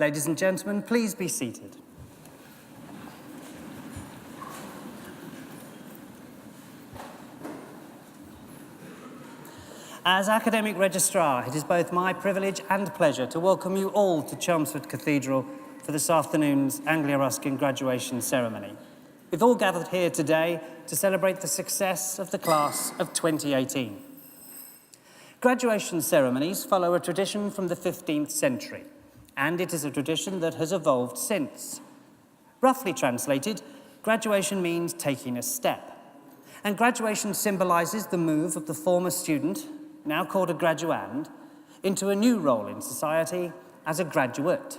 Ladies and gentlemen, please be seated. As Academic Registrar, it is both my privilege and pleasure to welcome you all to Chelmsford Cathedral for this afternoon's Anglia Ruskin graduation ceremony. We've all gathered here today to celebrate the success of the class of 2018. Graduation ceremonies follow a tradition from the 15th century, and it is a tradition that has evolved since. Roughly translated, graduation means taking a step, and graduation symbolises the move of the former student, now called a graduand, into a new role in society as a graduate,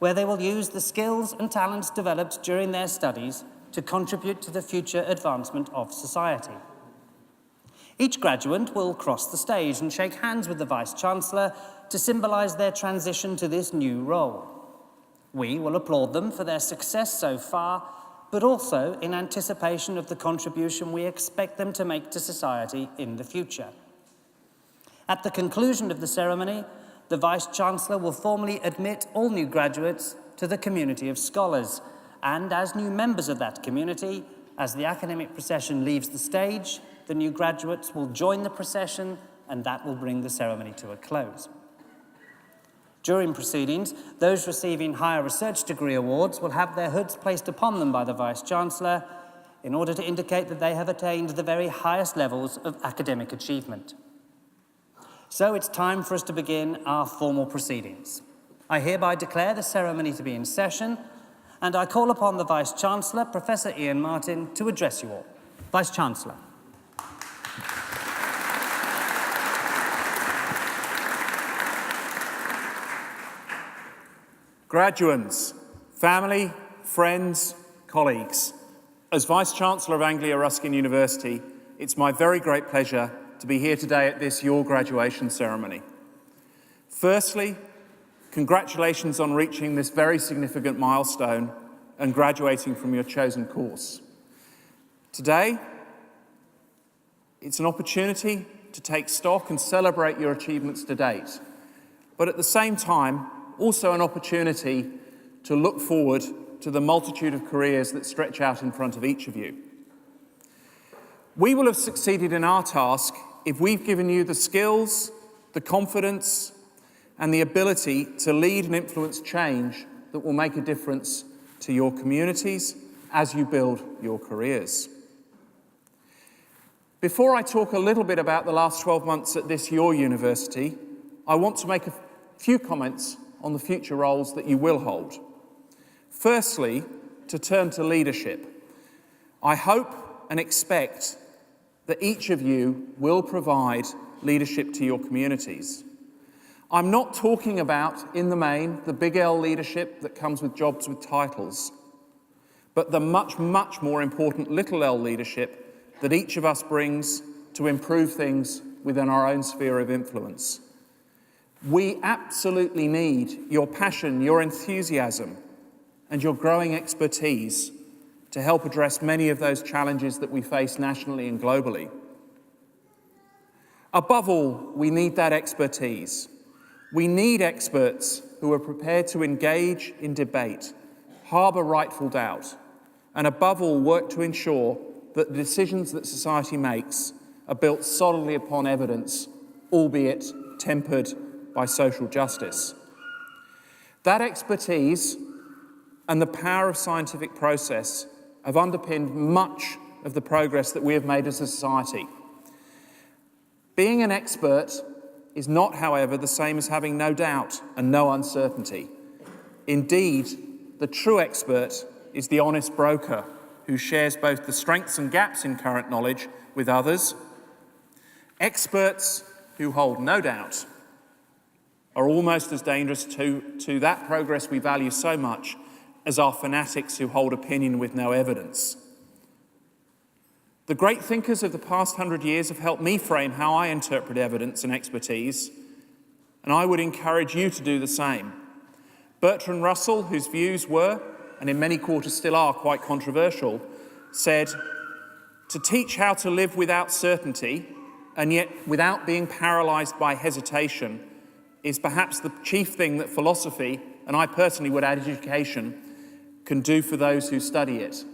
where they will use the skills and talents developed during their studies to contribute to the future advancement of society. Each graduate will cross the stage and shake hands with the Vice-Chancellor to symbolise their transition to this new role. We will applaud them for their success so far, but also in anticipation of the contribution we expect them to make to society in the future. At the conclusion of the ceremony, the Vice-Chancellor will formally admit all new graduates to the community of scholars, and as new members of that community, as the academic procession leaves the stage, the new graduates will join the procession, and that will bring the ceremony to a close. During proceedings, those receiving higher research degree awards will have their hoods placed upon them by the Vice-Chancellor in order to indicate that they have attained the very highest levels of academic achievement. So it's time for us to begin our formal proceedings. I hereby declare the ceremony to be in session, and I call upon the Vice-Chancellor, Professor Ian Martin, to address you all. Vice-Chancellor. Graduands, family, friends, colleagues, as Vice-Chancellor of Anglia Ruskin University, it's my very great pleasure to be here today at this your graduation ceremony. Firstly, congratulations on reaching this very significant milestone and graduating from your chosen course. Today, it's an opportunity to take stock and celebrate your achievements to date, but at the same time, also an opportunity to look forward to the multitude of careers that stretch out in front of each of you. We will have succeeded in our task if we've given you the skills, the confidence, and the ability to lead and influence change that will make a difference to your communities as you build your careers. Before I talk a little bit about the last 12 months at this your university, I want to make a few comments on the future roles that you will hold. Firstly, to turn to leadership. I hope and expect that each of you will provide leadership to your communities. I'm not talking about, in the main, the big L leadership that comes with jobs with titles, but the much, much more important little L leadership that each of us brings to improve things within our own sphere of influence. We absolutely need your passion, your enthusiasm, and your growing expertise to help address many of those challenges that we face nationally and globally. Above all, we need that expertise. We need experts who are prepared to engage in debate, harbour rightful doubt, and above all, work to ensure that the decisions that society makes are built solidly upon evidence, albeit tempered by social justice. That expertise and the power of scientific process have underpinned much of the progress that we have made as a society. Being an expert is not, however, the same as having no doubt and no uncertainty. Indeed, the true expert is the honest broker who shares both the strengths and gaps in current knowledge with others. Experts who hold no doubt are almost as dangerous to that progress we value so much as are fanatics who hold opinion with no evidence. The great thinkers of the past 100 years have helped me frame how I interpret evidence and expertise, and I would encourage you to do the same. Bertrand Russell, whose views were, and in many quarters still are, quite controversial, said, "To teach how to live without certainty, and yet without being paralysed by hesitation, is perhaps the chief thing that philosophy and I personally would add education, can do for those who study it.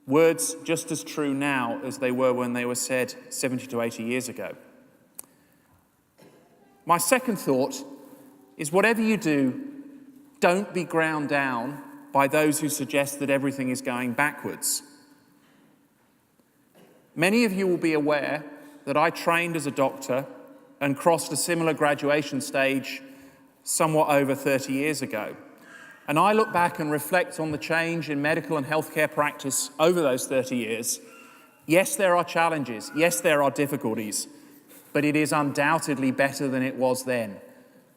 Words just as true now as they were when they were said 70 to 80 years ago. My second thought is whatever you do, don't be ground down by those who suggest that everything is going backwards. Many of you will be aware that I trained as a doctor and crossed a similar graduation stage somewhat over 30 years ago. And I look back and reflect on the change in medical and healthcare practice over those 30 years. Yes, there are challenges. Yes, there are difficulties. But it is undoubtedly better than it was then.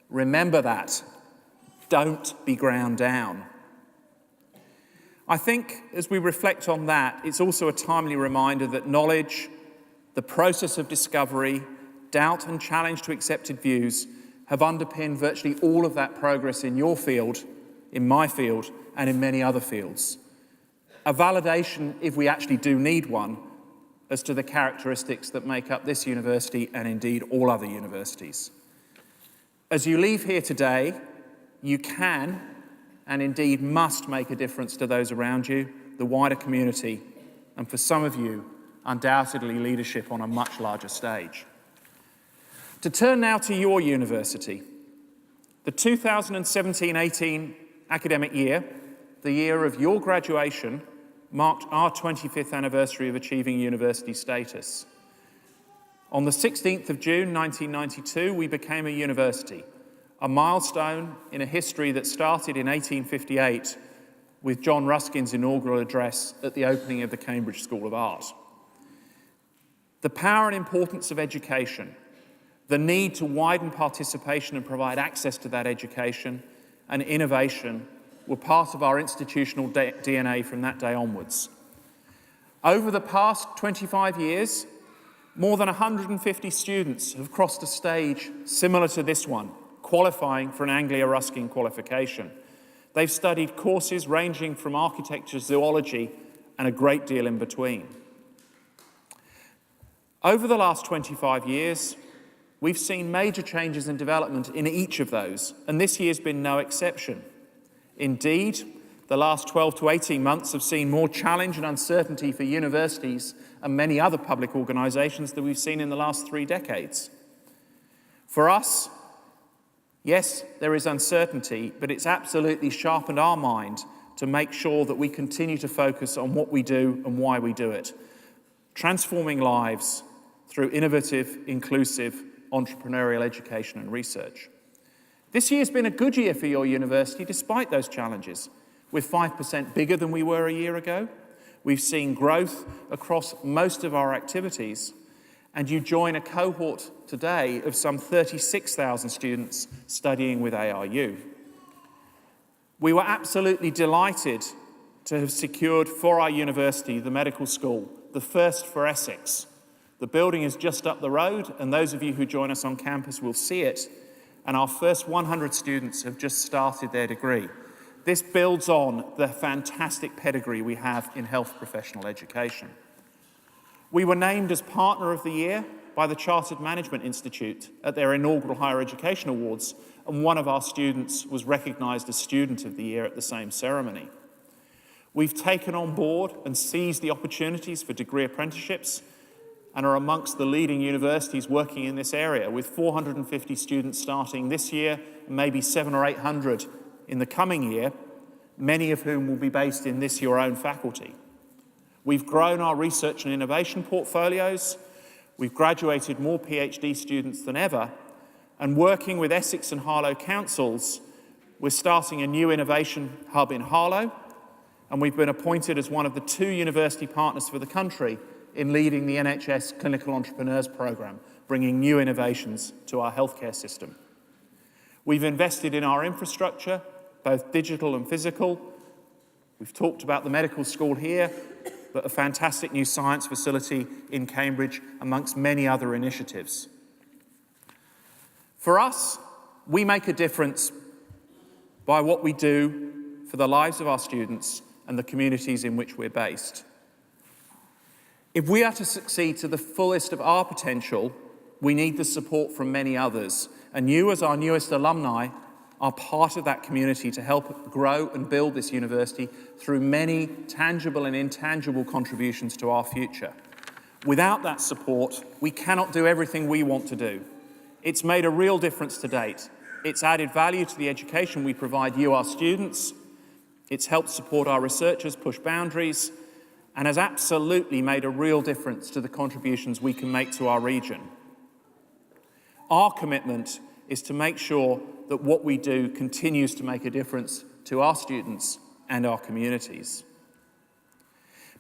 Remember that. Don't be ground down. I think as we reflect on that, it's also a timely reminder that knowledge, the process of discovery, doubt and challenge to accepted views have underpinned virtually all of that progress in your field, in my field, and in many other fields. A validation, if we actually do need one, as to the characteristics that make up this university and indeed all other universities. As you leave here today, you can and indeed must make a difference to those around you, the wider community, and for some of you, undoubtedly leadership on a much larger stage. To turn now to your university, the 2017-18 academic year, the year of your graduation, marked our 25th anniversary of achieving university status. On the 16th of June 1992, we became a university, a milestone in a history that started in 1858 with John Ruskin's inaugural address at the opening of the Cambridge School of Art. The power and importance of education, the need to widen participation and provide access to that education, and innovation were part of our institutional DNA from that day onwards. Over the past 25 years, more than 150 students have crossed a stage similar to this one, qualifying for an Anglia Ruskin qualification. They've studied courses ranging from architecture, zoology, and a great deal in between. Over the last 25 years, we've seen major changes and development in each of those, and this year's been no exception. Indeed, the last 12 to 18 months have seen more challenge and uncertainty for universities and many other public organisations than we've seen in the last 3 decades. For us, yes, there is uncertainty, but it's absolutely sharpened our mind to make sure that we continue to focus on what we do and why we do it, transforming lives through innovative, inclusive, entrepreneurial education and research. This year's been a good year for your university despite those challenges. We're 5% bigger than we were a year ago. We've seen growth across most of our activities, and you join a cohort today of some 36,000 students studying with ARU. We were absolutely delighted to have secured for our university the medical school, the first for Essex. The building is just up the road, and those of you who join us on campus will see it, and our first 100 students have just started their degree. This builds on the fantastic pedigree we have in health professional education. We were named as Partner of the Year by the Chartered Management Institute at their inaugural Higher Education Awards, and one of our students was recognised as Student of the Year at the same ceremony. We've taken on board and seized the opportunities for degree apprenticeships and are amongst the leading universities working in this area, with 450 students starting this year, and maybe 700 or 800 in the coming year, many of whom will be based in this your own faculty. We've grown our research and innovation portfolios, we've graduated more PhD students than ever, and working with Essex and Harlow councils, we're starting a new innovation hub in Harlow, and we've been appointed as one of the 2 university partners for the country in leading the NHS Clinical Entrepreneurs Programme, bringing new innovations to our healthcare system. We've invested in our infrastructure, both digital and physical. We've talked about the medical school here, but a fantastic new science facility in Cambridge, amongst many other initiatives. For us, we make a difference by what we do for the lives of our students and the communities in which we're based. If we are to succeed to the fullest of our potential, we need the support from many others. And you, as our newest alumni, are part of that community to help grow and build this university through many tangible and intangible contributions to our future. Without that support, we cannot do everything we want to do. It's made a real difference to date. It's added value to the education we provide you, our students. It's helped support our researchers push boundaries, and has absolutely made a real difference to the contributions we can make to our region. Our commitment is to make sure that what we do continues to make a difference to our students and our communities.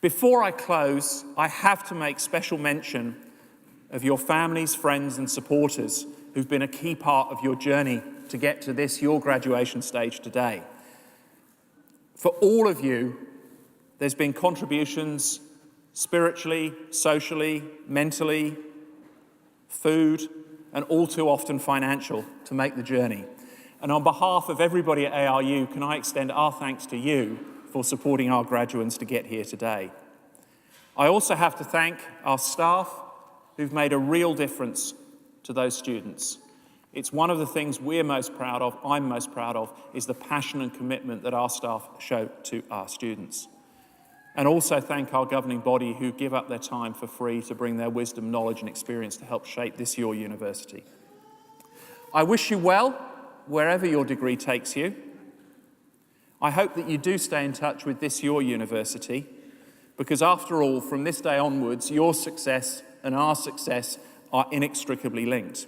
Before I close, I have to make special mention of your families, friends and supporters who've been a key part of your journey to get to this, your graduation stage today. For all of you, there's been contributions spiritually, socially, mentally, food, and all too often financial to make the journey. And on behalf of everybody at ARU, can I extend our thanks to you for supporting our graduates to get here today. I also have to thank our staff who've made a real difference to those students. It's one of the things we're most proud of, I'm most proud of, is the passion and commitment that our staff show to our students. And also thank our governing body who give up their time for free to bring their wisdom, knowledge and experience to help shape this your university. I wish you well wherever your degree takes you. I hope that you do stay in touch with this your university, because after all, from this day onwards, your success and our success are inextricably linked.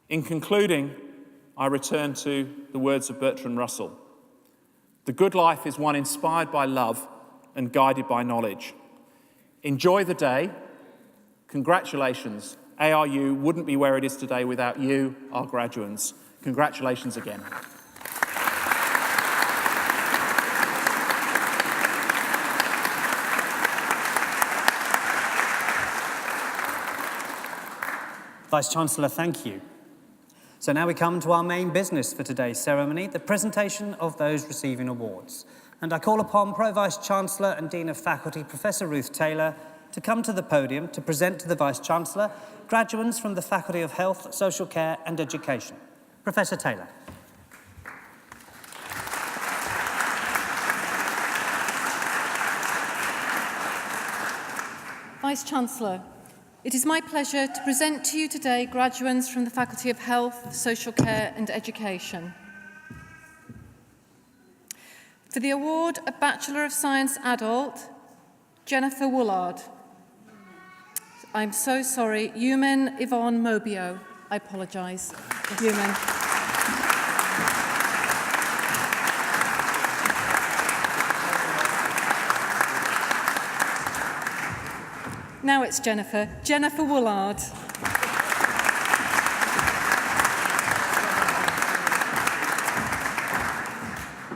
In concluding, I return to the words of Bertrand Russell. The good life is one inspired by love and guided by knowledge. Enjoy the day. Congratulations. ARU wouldn't be where it is today without you, our graduates. Congratulations again. Vice-Chancellor, thank you. So now we come to our main business for today's ceremony, the presentation of those receiving awards. And I call upon Pro-Vice-Chancellor and Dean of Faculty, Professor Ruth Taylor, to come to the podium to present to the Vice-Chancellor graduates from the Faculty of Health, Social Care and Education. Professor Taylor. Vice-Chancellor, it is my pleasure to present to you today graduates from the Faculty of Health, Social Care and Education. For the award of Bachelor of Science Adult, Jennifer Woolard. I'm so sorry, Yuman Yvonne Mobio. I apologise, Yuman. Now it's Jennifer Woolard.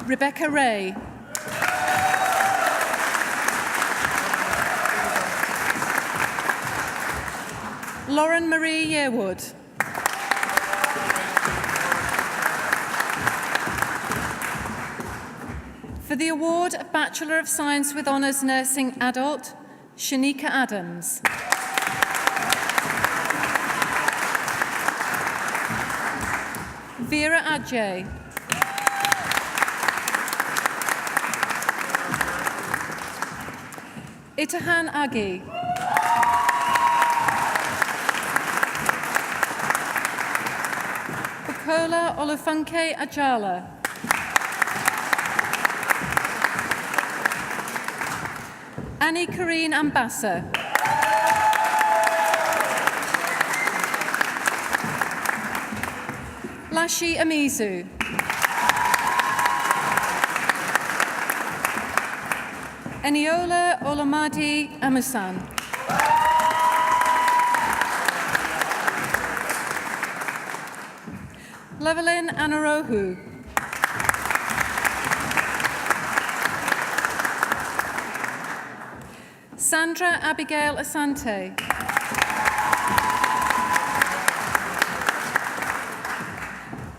Rebecca Ray. Lauren Marie Yearwood. For the award of Bachelor of Science with Honours Nursing Adult, Shanika Adams. Vera Adjei. Itahan Agi. Bukola Olufunke Ajala. Annie Karine Ambassa. Lashi Amizu. Eniola Olamadi Amusan. Levelyn Anarohu. Sandra Abigail Asante.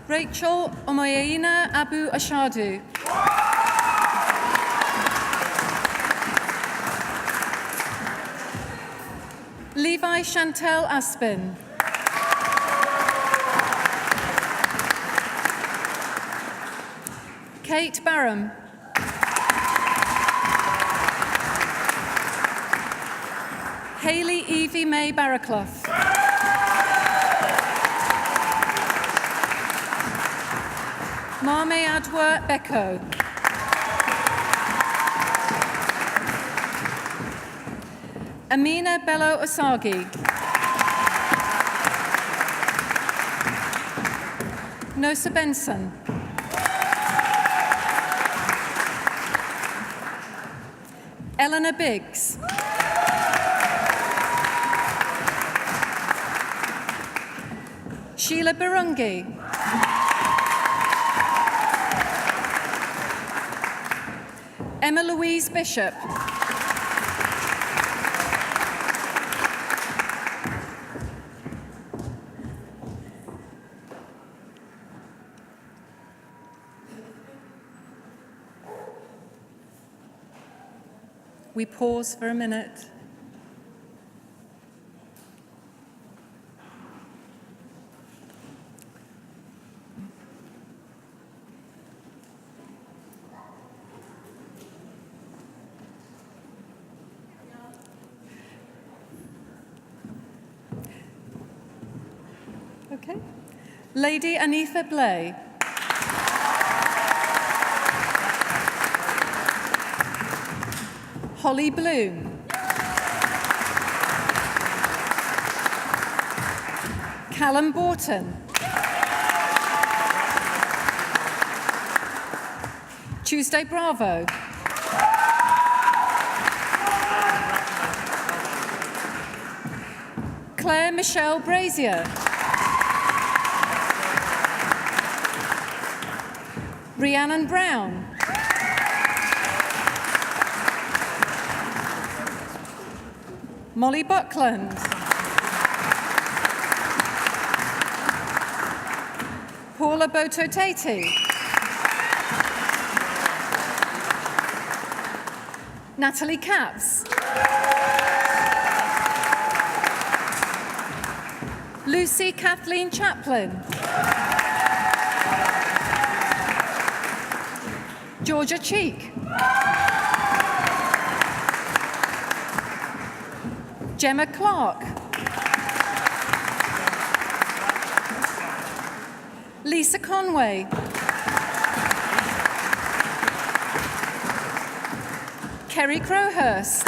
Rachel Omoyeina Abu Ashadu. Levi Chantel Aspin. Kate Barham. Hayley Evie May Barraclough. Marme Adwa Becco. Amina Bello Osagi. Nosa Benson. Eleanor Biggs. Sheila Barungi. Emma Louise Bishop. We pause for a minute. Okay. Lady Anifa Blay. Holly Bloom. Callum Borton. Tuesday Bravo. Claire Michelle Brazier. Rhiannon Brown. Molly Buckland. Paula Bototati. Natalie Capps. Lucy Kathleen Chaplin. Georgia Cheek. Gemma Clark. Lisa Conway. Kerry Crowhurst.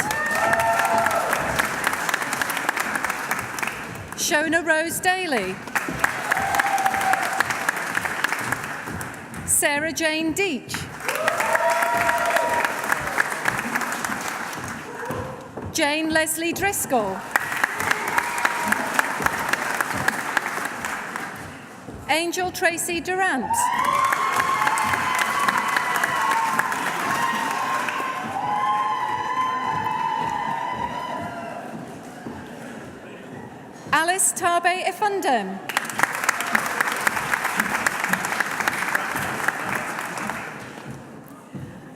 Shona Rose Daly. Sarah Jane Deach. Jane Leslie Driscoll. Angel Tracy Durant. Alice Tabe Ifundem.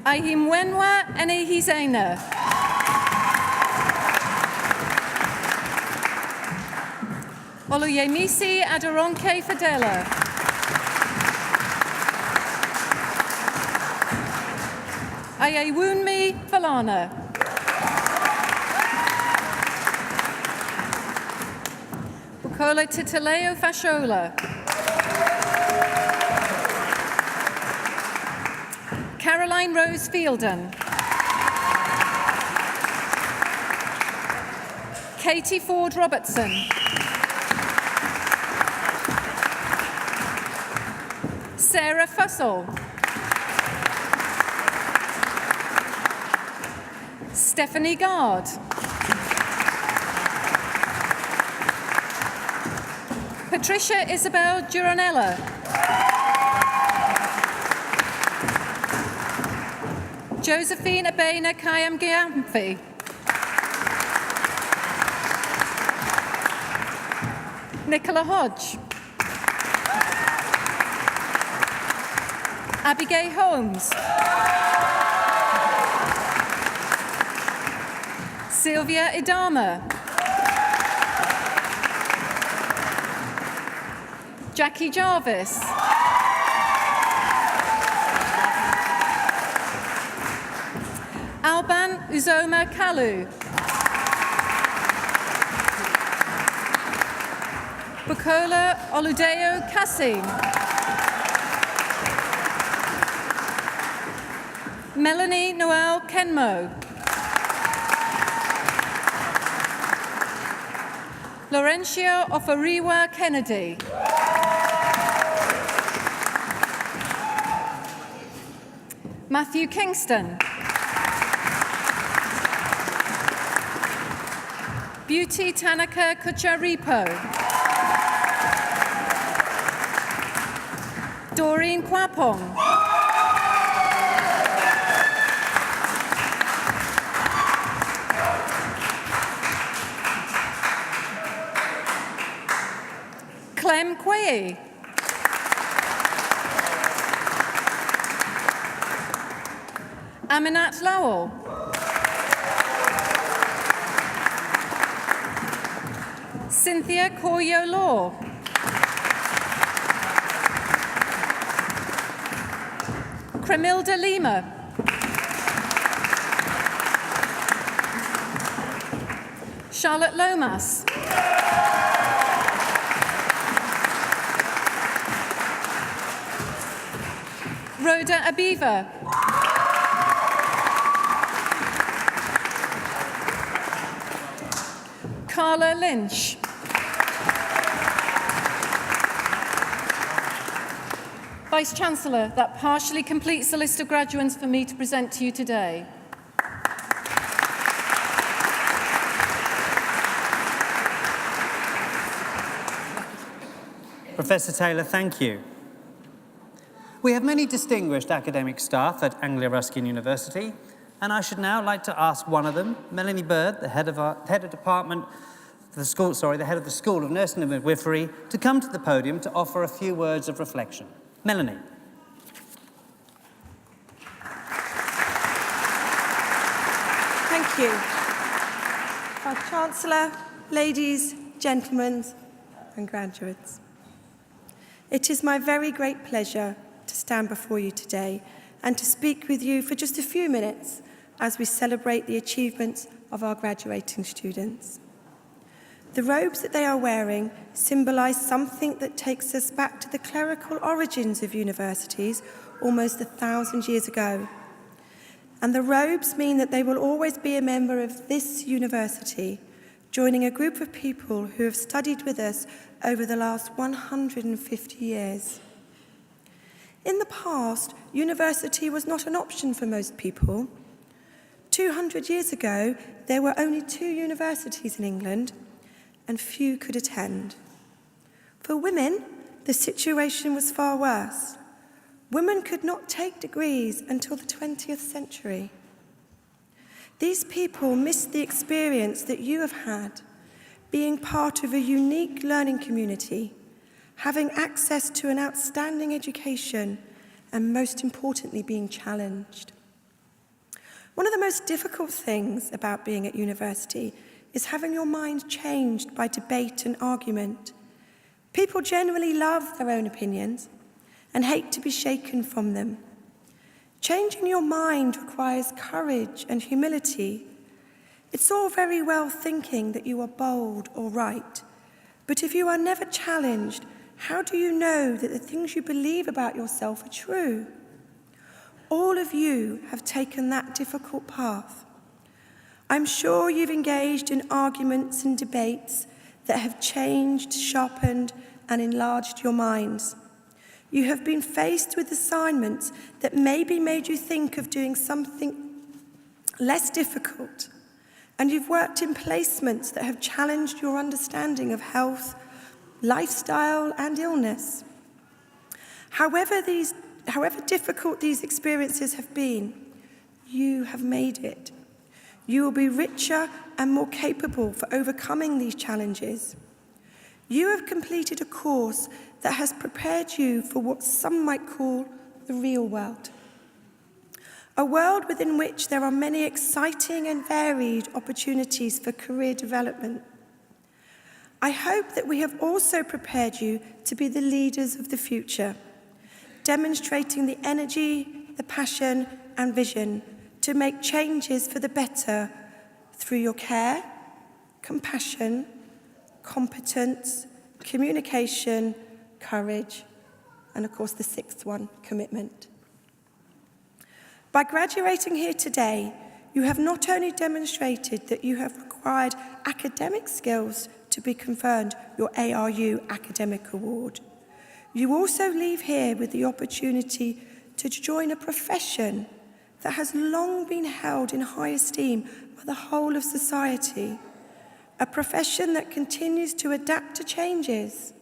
Ahimwenwa Enehizena. Oluyemisi Adoronke Fadela. Ayewunmi Falana. Bukola Titileo Fashola. Caroline Rose Fielden. Katie Ford Robertson. Sarah Fussell. Stephanie Gard. Patricia Isabel Duranella. Josephine Abena Kayamgiamfi. Nicola Hodge. Abigail Holmes. Sylvia Idama. Jackie Jarvis. Alban Uzoma Kalu. Bukola Oludeo Kassim. Melanie Noel Kenmo. Laurencio Ofariwa Kennedy. Matthew Kingston. Beauty Tanaka Kucharipo. Doreen Kwapong. Clem Quay. Aminat Lowell. Cynthia Coryo Law. Cremilda Lima. Charlotte Lomas. Rhoda Abiva. Carla Lynch. Vice-Chancellor, that partially completes the list of graduates for me to present to you today. Professor Taylor, thank you. We have many distinguished academic staff at Anglia Ruskin University, and I should now like to ask one of them, Melanie Bird, the head of the School of Nursing and Midwifery, to come to the podium to offer a few words of reflection. Melanie. Thank you. Our Chancellor, ladies, gentlemen, and graduates. It is my very great pleasure to stand before you today and to speak with you for just a few minutes as we celebrate the achievements of our graduating students. The robes that they are wearing symbolise something that takes us back to the clerical origins of universities almost 1,000 years ago. And the robes mean that they will always be a member of this university, joining a group of people who have studied with us over the last 150 years. In the past, university was not an option for most people. 200 years ago, there were only 2 universities in England, and few could attend. For women, the situation was far worse. Women could not take degrees until the 20th century. These people missed the experience that you have had, being part of a unique learning community, having access to an outstanding education, and most importantly, being challenged. One of the most difficult things about being at university is having your mind changed by debate and argument. People generally love their own opinions and hate to be shaken from them. Changing your mind requires courage and humility. It's all very well thinking that you are bold or right, but if you are never challenged, how do you know that the things you believe about yourself are true? All of you have taken that difficult path. I'm sure you've engaged in arguments and debates that have changed, sharpened, and enlarged your minds. You have been faced with assignments that maybe made you think of doing something less difficult, and you've worked in placements that have challenged your understanding of health, lifestyle, and illness. However difficult these experiences have been, you have made it. You will be richer and more capable for overcoming these challenges. You have completed a course that has prepared you for what some might call the real world. A world within which there are many exciting and varied opportunities for career development. I hope that we have also prepared you to be the leaders of the future, demonstrating the energy, the passion, and vision to make changes for the better through your care, compassion, competence, communication, courage, and of course the sixth one, commitment. By graduating here today, you have not only demonstrated that you have acquired academic skills to be conferred your ARU Academic Award, you also leave here with the opportunity to join a profession that has long been held in high esteem by the whole of society, a profession that continues to adapt to changes,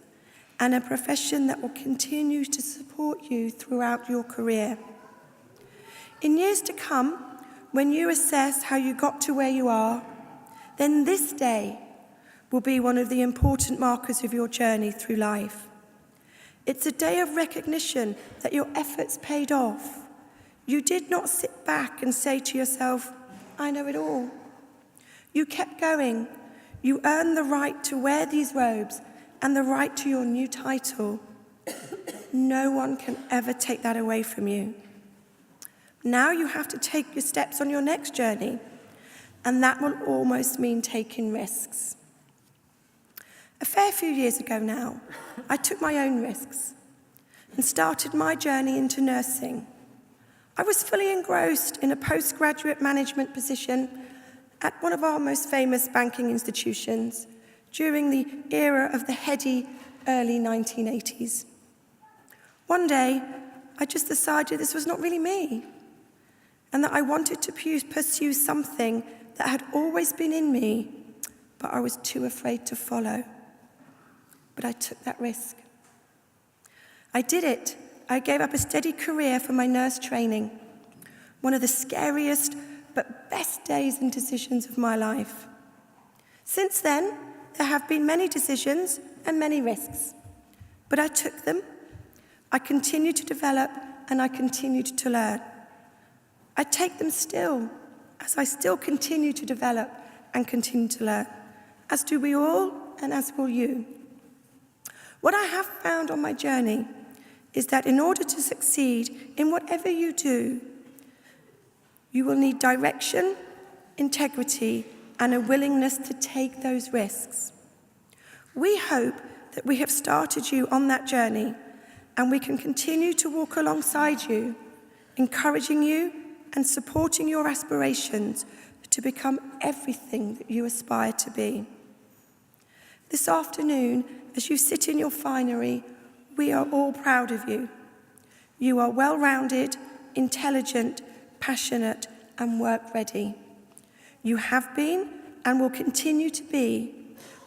and a profession that will continue to support you throughout your career. In years to come, when you assess how you got to where you are, then this day will be one of the important markers of your journey through life. It's a day of recognition that your efforts paid off. You did not sit back and say to yourself, I know it all. You kept going. You earned the right to wear these robes and the right to your new title. No one can ever take that away from you. Now you have to take your steps on your next journey, and that will almost mean taking risks. A fair few years ago now, I took my own risks and started my journey into nursing. I was fully engrossed in a postgraduate management position at one of our most famous banking institutions during the era of the heady early 1980s. One day, I just decided this was not really me, and that I wanted to pursue something that had always been in me, but I was too afraid to follow. But I took that risk. I did it. I gave up a steady career for my nurse training, one of the scariest but best days and decisions of my life. Since then, there have been many decisions and many risks, but I took them. I continued to develop and I continued to learn. I take them still, as I still continue to develop and continue to learn, as do we all and as will you. What I have found on my journey is that in order to succeed in whatever you do, you will need direction, integrity, and a willingness to take those risks. We hope that we have started you on that journey, and we can continue to walk alongside you, encouraging you and supporting your aspirations to become everything that you aspire to be. This afternoon, as you sit in your finery, we are all proud of you. You are well-rounded, intelligent, passionate, and work-ready. You have been and will continue to be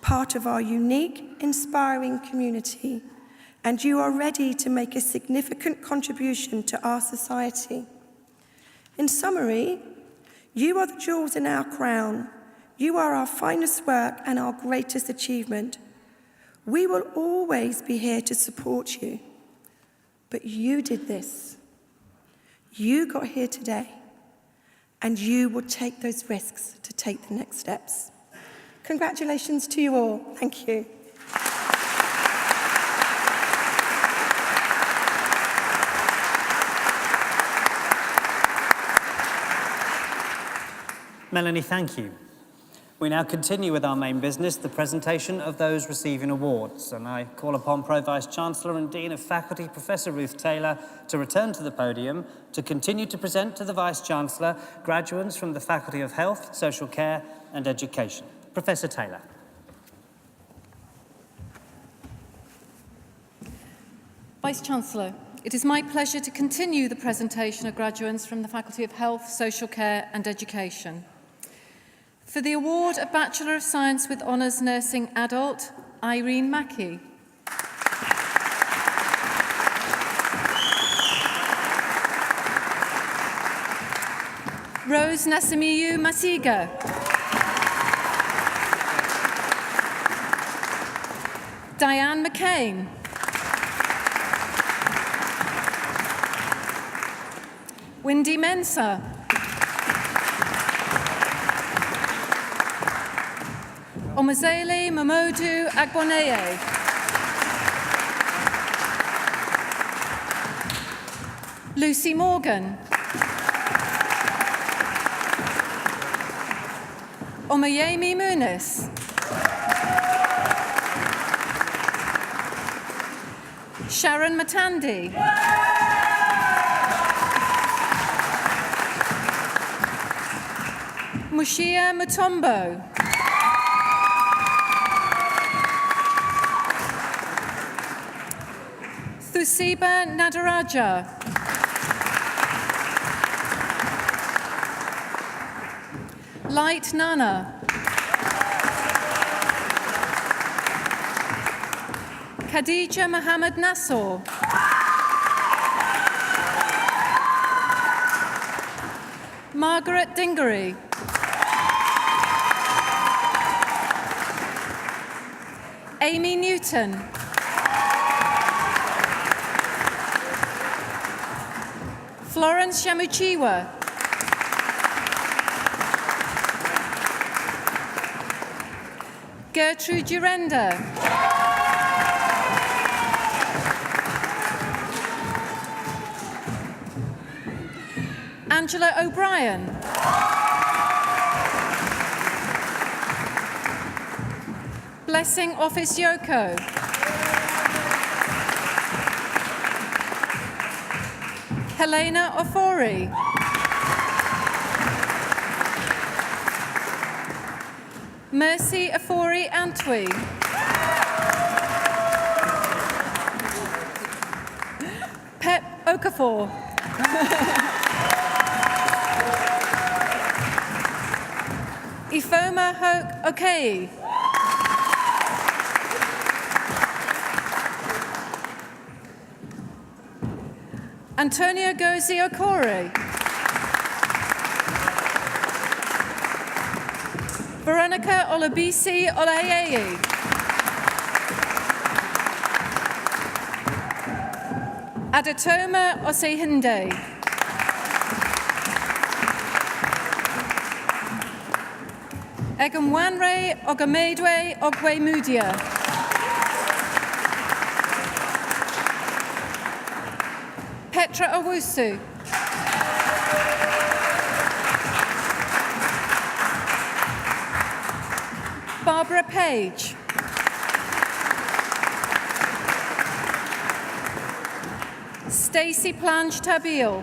part of our unique, inspiring community, and you are ready to make a significant contribution to our society. In summary, you are the jewels in our crown. You are our finest work and our greatest achievement. We will always be here to support you. But you did this. You got here today, and you will take those risks to take the next steps. Congratulations to you all. Thank you. Melanie, thank you. We now continue with our main business, the presentation of those receiving awards. And I call upon Pro-Vice-Chancellor and Dean of Faculty, Professor Ruth Taylor, to return to the podium to continue to present to the Vice-Chancellor graduates from the Faculty of Health, Social Care and Education. Professor Taylor. Vice-Chancellor, it is my pleasure to continue the presentation of graduates from the Faculty of Health, Social Care and Education. For the award of Bachelor of Science with Honours Nursing Adult, Irene Mackey. Rose Nasimiyu Masiga. Diane McCain. Wendy Mensah. Omazele Mamodu Agboneye. Lucy Morgan. Omoyemi Muniz. Sharon Matandi. Mushia Mutombo. Thusiba Nadaraja. Light Nana. Khadija Mohammed Nassor. Margaret Dingery. Amy Newton. Florence Yamuchiwa. Gertrude Urenda. Angela O'Brien. Blessing Office Yoko. Helena Ofori. Mercy Ofori Antwi. Pep Okafor. Ifoma Hoke Okei. Antonio Gozi Okore. Veronica Olabisi Olaheye. Adatoma Osehinde. Egamwanre Ogamedwe Ogwe Mudia. Petra Owusu. Barbara Page. Stacey Plange Tabil.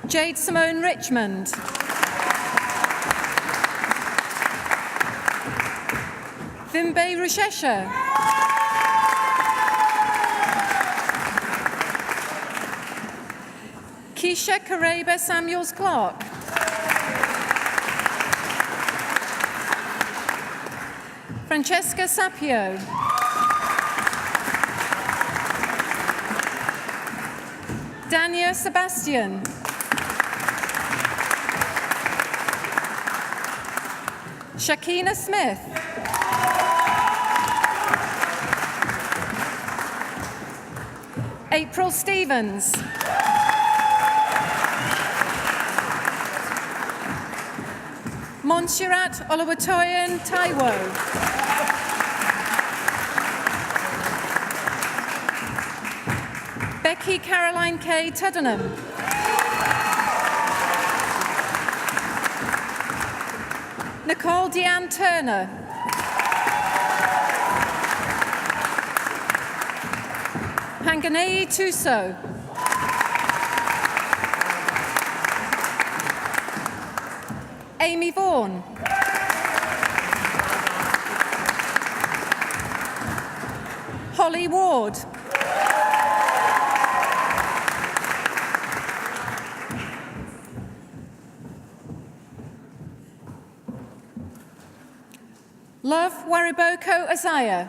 Jade Simone Richmond. Vimbe Rushesha. Keisha Kareba Samuels Clark. Francesca Sapio. Dania Sebastian. Shakina Smith. April Stevens. Montserrat Oluwatoyin Taiwo. Becky Caroline K. Tuddenham. Nicole Deanne Turner. Panganei Tuso. Amy Vaughan. Holly Ward. Love Wariboko Azaya.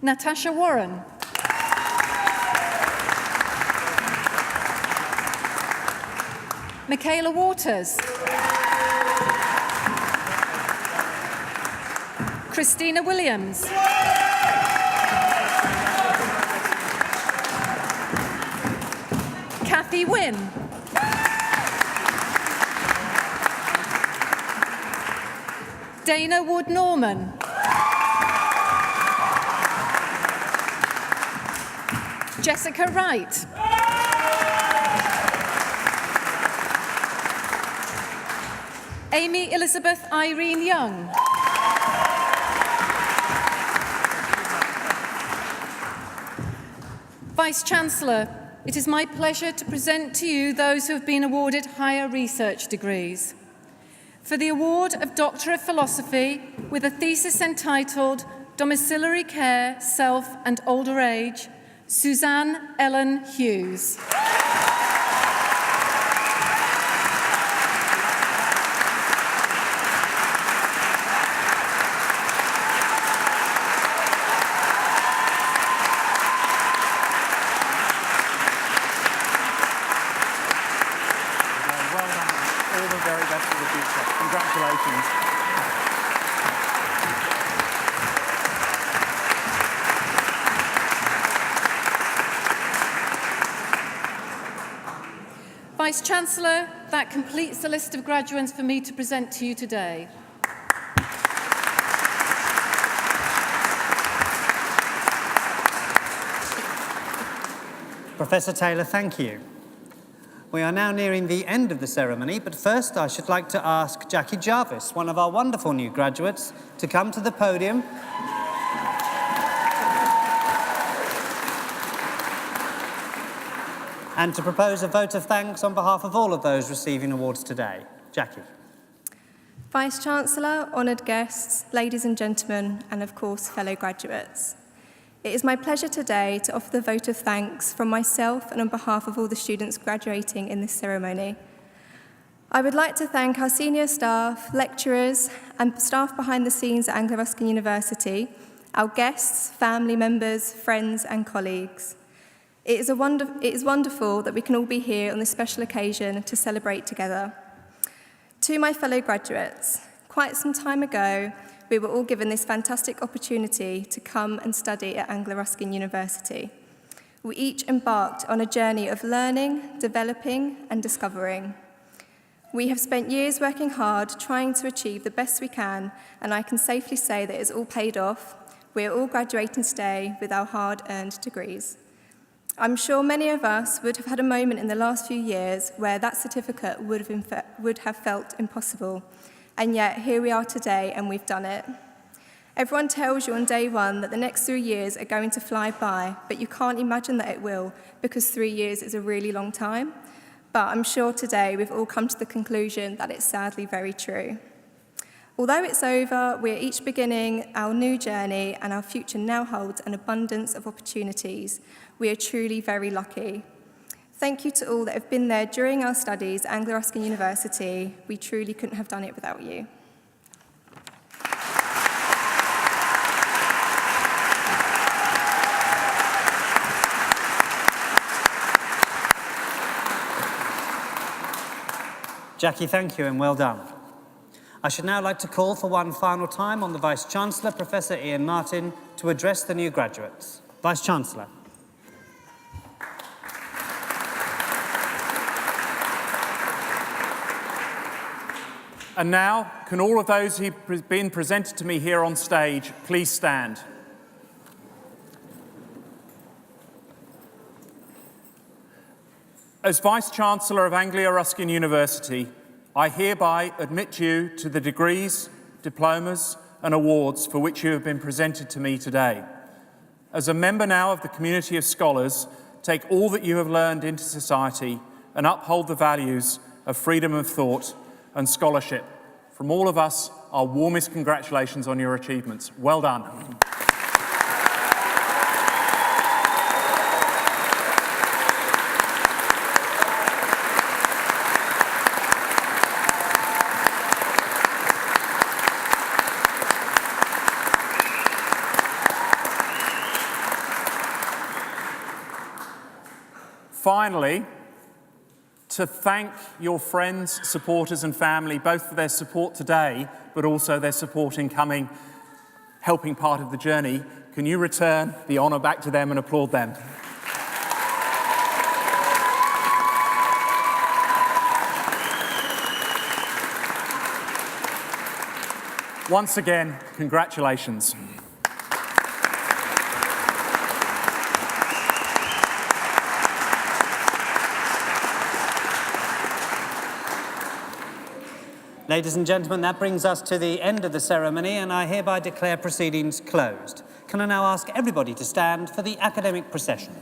Natasha Warren. Michaela Waters. Christina Williams. Kathy Wynn. Dana Wood-Norman. Jessica Wright. Amy Elizabeth Irene Young. Vice-Chancellor, it is my pleasure to present to you those who have been awarded higher research degrees. For the award of Doctor of Philosophy with a thesis entitled Domiciliary Care, Self and Older Age, Suzanne Ellen Hughes. Congratulations. Vice-Chancellor, that completes the list of graduates for me to present to you today. Professor Taylor, thank you. We are now nearing the end of the ceremony, but first I should like to ask Jackie Jarvis, one of our wonderful new graduates, to come to the podium and to propose a vote of thanks on behalf of all of those receiving awards today. Jackie. Vice-Chancellor, honoured guests, ladies and gentlemen, and of course fellow graduates. It is my pleasure today to offer the vote of thanks from myself and on behalf of all the students graduating in this ceremony. I would like to thank our senior staff, lecturers, and staff behind the scenes at Anglia Ruskin University, our guests, family members, friends, and colleagues. It is wonderful that we can all be here on this special occasion to celebrate together. To my fellow graduates, quite some time ago, we were all given this fantastic opportunity to come and study at Anglia Ruskin University. We each embarked on a journey of learning, developing, and discovering. We have spent years working hard, trying to achieve the best we can, and I can safely say that it's all paid off. We are all graduating today with our hard-earned degrees. I'm sure many of us would have had a moment in the last few years where that certificate would have felt impossible. And yet, here we are today, and we've done it. Everyone tells you on day one that the next 3 years are going to fly by, but you can't imagine that it will, because 3 years is a really long time. But I'm sure today we've all come to the conclusion that it's sadly very true. Although it's over, we're each beginning our new journey, and our future now holds an abundance of opportunities. We are truly very lucky. Thank you to all that have been there during our studies at Anglia Ruskin University. We truly couldn't have done it without you. Jackie, thank you and well done. I should now like to call for one final time on the Vice-Chancellor, Professor Ian Martin, to address the new graduates. Vice-Chancellor. And now, can all of those who've been presented to me here on stage please stand? As Vice-Chancellor of Anglia Ruskin University, I hereby admit you to the degrees, diplomas and awards for which you have been presented to me today. As a member now of the community of scholars, take all that you have learned into society and uphold the values of freedom of thought and scholarship. From all of us, our warmest congratulations on your achievements. Well done. Finally, to thank your friends, supporters and family, both for their support today, but also their support in helping part of the journey. Can you return the honour back to them and applaud them? Once again, congratulations. Ladies and gentlemen, that brings us to the end of the ceremony, and I hereby declare proceedings closed. Can I now ask everybody to stand for the academic procession?